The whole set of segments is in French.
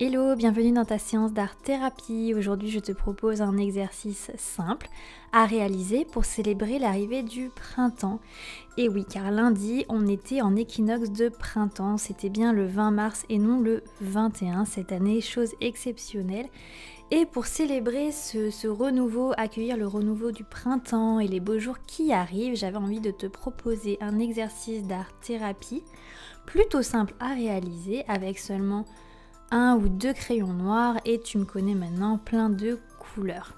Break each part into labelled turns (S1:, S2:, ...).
S1: Hello, bienvenue dans ta séance d'art-thérapie. Aujourd'hui, je te propose un exercice simple à réaliser pour célébrer l'arrivée du printemps. Et oui, car lundi, on était en équinoxe de printemps. C'était bien le 20 mars et non le 21 cette année, chose exceptionnelle. Et pour célébrer ce renouveau, accueillir le renouveau du printemps et les beaux jours qui arrivent, j'avais envie de te proposer un exercice d'art-thérapie plutôt simple à réaliser avec seulement 1 ou 2 crayons noirs et tu me connais maintenant, plein de couleurs.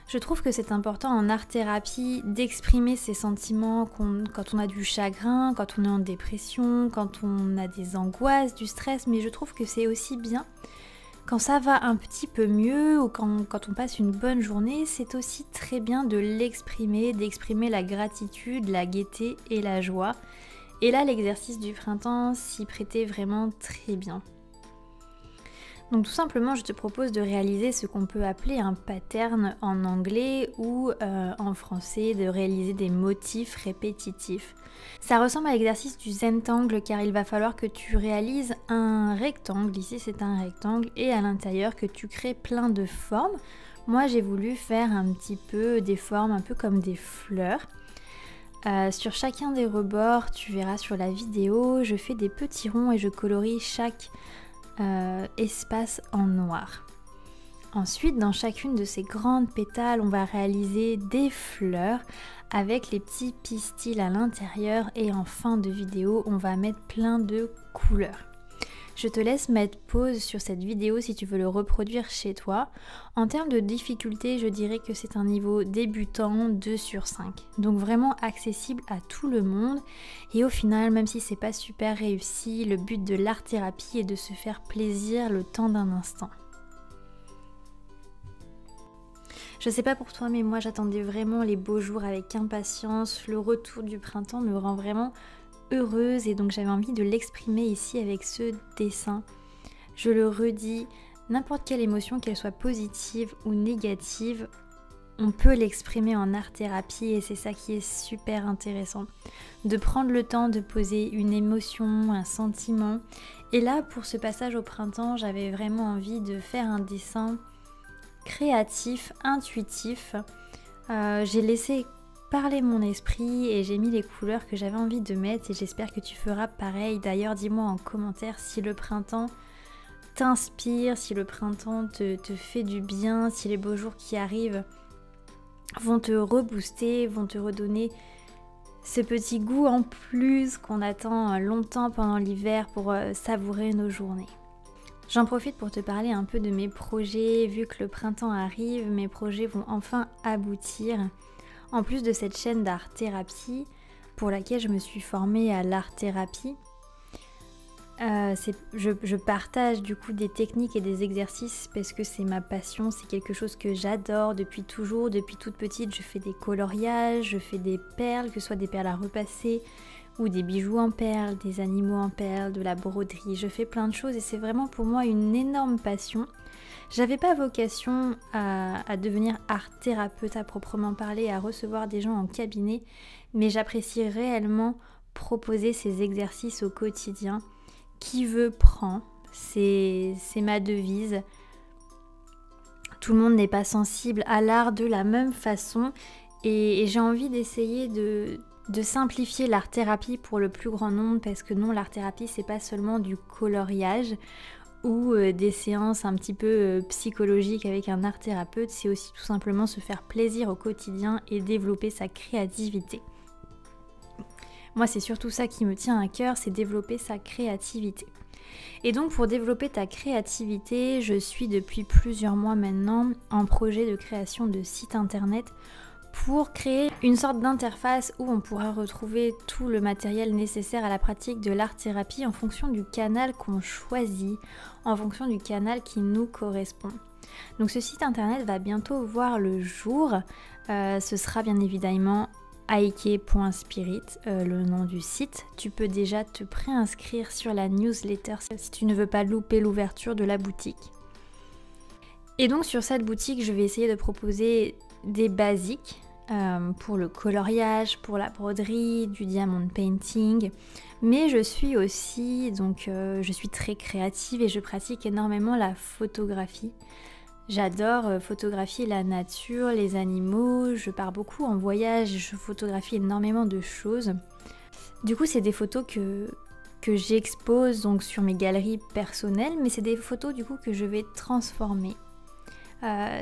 S1: Je trouve que c'est important en art-thérapie d'exprimer ses sentiments quand on a du chagrin, quand on est en dépression, quand on a des angoisses, du stress, mais je trouve que c'est aussi bien quand ça va un petit peu mieux ou quand on passe une bonne journée, c'est aussi très bien de l'exprimer, d'exprimer la gratitude, la gaieté et la joie. Et là, l'exercice du printemps s'y prêtait vraiment très bien. Donc tout simplement, je te propose de réaliser ce qu'on peut appeler un pattern en anglais ou en français, de réaliser des motifs répétitifs. Ça ressemble à l'exercice du Zentangle car il va falloir que tu réalises un rectangle, ici c'est un rectangle, et à l'intérieur que tu crées plein de formes. Moi j'ai voulu faire un petit peu des formes un peu comme des fleurs. Sur chacun des rebords, tu verras sur la vidéo, je fais des petits ronds et je colorie chaque espace en noir. Ensuite, dans chacune de ces grandes pétales, on va réaliser des fleurs avec les petits pistils à l'intérieur et en fin de vidéo, on va mettre plein de couleurs. Je te laisse mettre pause sur cette vidéo si tu veux le reproduire chez toi. En termes de difficulté, je dirais que c'est un niveau débutant 2 sur 5. Donc vraiment accessible à tout le monde. Et au final, même si c'est pas super réussi, le but de l'art-thérapie est de se faire plaisir le temps d'un instant. Je sais pas pour toi, mais moi j'attendais vraiment les beaux jours avec impatience. Le retour du printemps me rend vraiment heureuse et donc j'avais envie de l'exprimer ici avec ce dessin. Je le redis, n'importe quelle émotion, qu'elle soit positive ou négative, on peut l'exprimer en art-thérapie et c'est ça qui est super intéressant. De prendre le temps de poser une émotion, un sentiment. Et là, pour ce passage au printemps, j'avais vraiment envie de faire un dessin créatif, intuitif. J'ai laissé parler mon esprit et j'ai mis les couleurs que j'avais envie de mettre et j'espère que tu feras pareil. D'ailleurs, dis-moi en commentaire si le printemps t'inspire, si le printemps te fait du bien, si les beaux jours qui arrivent vont te rebooster, vont te redonner ce petit goût en plus qu'on attend longtemps pendant l'hiver pour savourer nos journées. J'en profite pour te parler un peu de mes projets. Vu que le printemps arrive, mes projets vont enfin aboutir. En plus de cette chaîne d'art-thérapie pour laquelle je me suis formée à l'art-thérapie, je partage du coup des techniques et des exercices parce que c'est ma passion, c'est quelque chose que j'adore depuis toujours. Depuis toute petite, je fais des coloriages, je fais des perles, que ce soit des perles à repasser ou des bijoux en perles, des animaux en perles, de la broderie. Je fais plein de choses et c'est vraiment pour moi une énorme passion. J'avais pas vocation à devenir art-thérapeute à proprement parler, à recevoir des gens en cabinet, mais j'apprécie réellement proposer ces exercices au quotidien. Qui veut prend, c'est ma devise. Tout le monde n'est pas sensible à l'art de la même façon et j'ai envie d'essayer de simplifier l'art-thérapie pour le plus grand nombre parce que non, l'art-thérapie c'est pas seulement du coloriage ou des séances un petit peu psychologiques avec un art-thérapeute, c'est aussi tout simplement se faire plaisir au quotidien et développer sa créativité. Moi, c'est surtout ça qui me tient à cœur, c'est développer sa créativité. Et donc, pour développer ta créativité, je suis depuis plusieurs mois maintenant en projet de création de site internet pour créer une sorte d'interface où on pourra retrouver tout le matériel nécessaire à la pratique de l'art-thérapie en fonction du canal qu'on choisit, en fonction du canal qui nous correspond. Donc ce site internet va bientôt voir le jour, ce sera bien évidemment aike.spirit, le nom du site. Tu peux déjà te préinscrire sur la newsletter si tu ne veux pas louper l'ouverture de la boutique. Et donc sur cette boutique, je vais essayer de proposer des basiques pour le coloriage, pour la broderie, du diamond painting. Mais je suis aussi, je suis très créative et je pratique énormément la photographie. J'adore photographier la nature, les animaux, je pars beaucoup en voyage, je photographie énormément de choses. Du coup, c'est des photos que j'expose donc sur mes galeries personnelles, mais c'est des photos du coup que je vais transformer.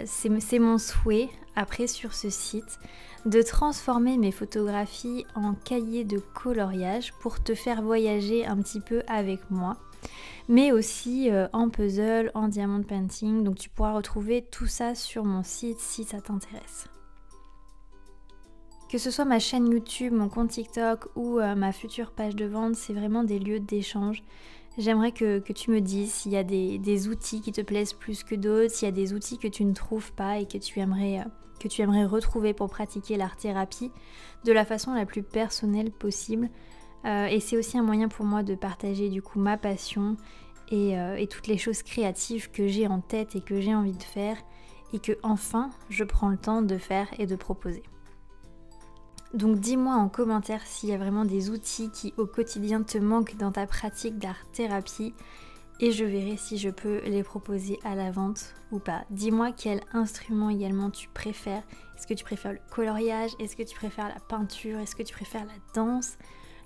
S1: C'est mon souhait après sur ce site de transformer mes photographies en cahiers de coloriage pour te faire voyager un petit peu avec moi, mais aussi en puzzle, en diamond painting, donc tu pourras retrouver tout ça sur mon site si ça t'intéresse. Que ce soit ma chaîne YouTube, mon compte TikTok ou ma future page de vente, c'est vraiment des lieux d'échange. J'aimerais que tu me dises s'il y a des outils qui te plaisent plus que d'autres, s'il y a des outils que tu ne trouves pas et que tu aimerais retrouver pour pratiquer l'art-thérapie de la façon la plus personnelle possible. Et c'est aussi un moyen pour moi de partager du coup ma passion et toutes les choses créatives que j'ai en tête et que j'ai envie de faire et que enfin je prends le temps de faire et de proposer. Donc dis-moi en commentaire s'il y a vraiment des outils qui au quotidien te manquent dans ta pratique d'art-thérapie et je verrai si je peux les proposer à la vente ou pas. Dis-moi quel instrument également tu préfères. Est-ce que tu préfères le coloriage? Est-ce que tu préfères la peinture? Est-ce que tu préfères la danse?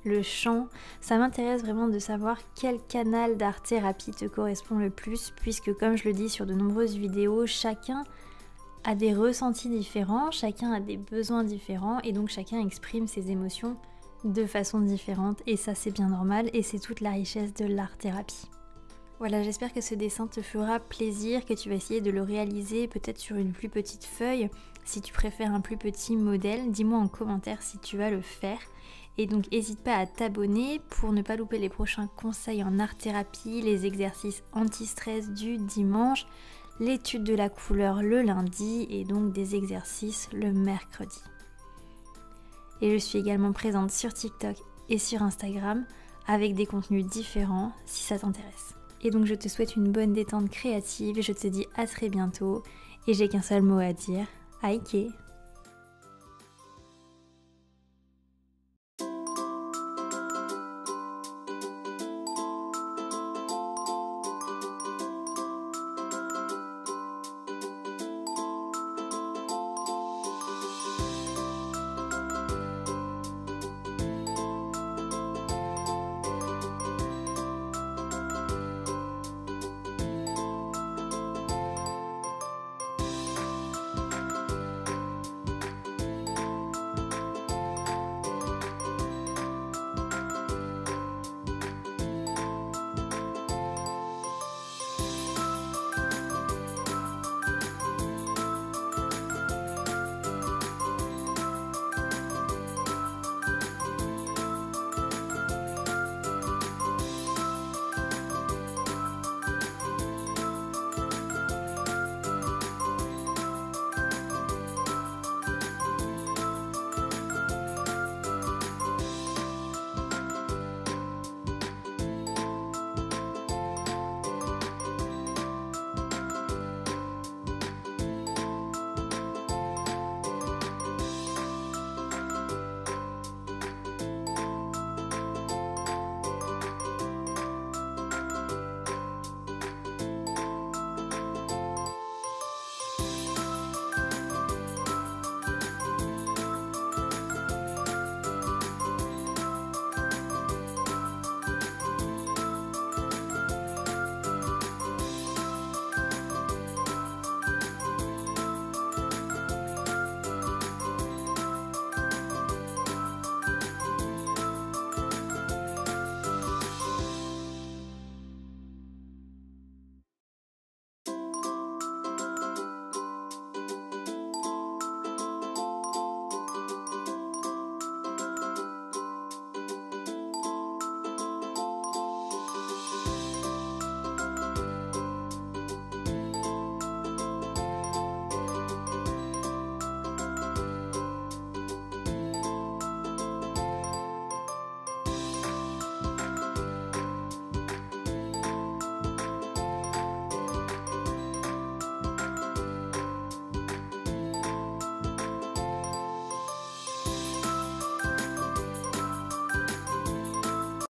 S1: Le chant? Ça m'intéresse vraiment de savoir quel canal d'art-thérapie te correspond le plus puisque comme je le dis sur de nombreuses vidéos, chacun a des ressentis différents, chacun a des besoins différents et donc chacun exprime ses émotions de façon différente et ça c'est bien normal et c'est toute la richesse de l'art-thérapie. Voilà, j'espère que ce dessin te fera plaisir, que tu vas essayer de le réaliser peut-être sur une plus petite feuille. Si tu préfères un plus petit modèle, dis-moi en commentaire si tu vas le faire. Et donc n'hésite pas à t'abonner pour ne pas louper les prochains conseils en art-thérapie, les exercices anti-stress du dimanche, l'étude de la couleur le lundi et donc des exercices le mercredi. Et je suis également présente sur TikTok et sur Instagram avec des contenus différents si ça t'intéresse. Et donc je te souhaite une bonne détente créative et je te dis à très bientôt et j'ai qu'un seul mot à dire, Aike!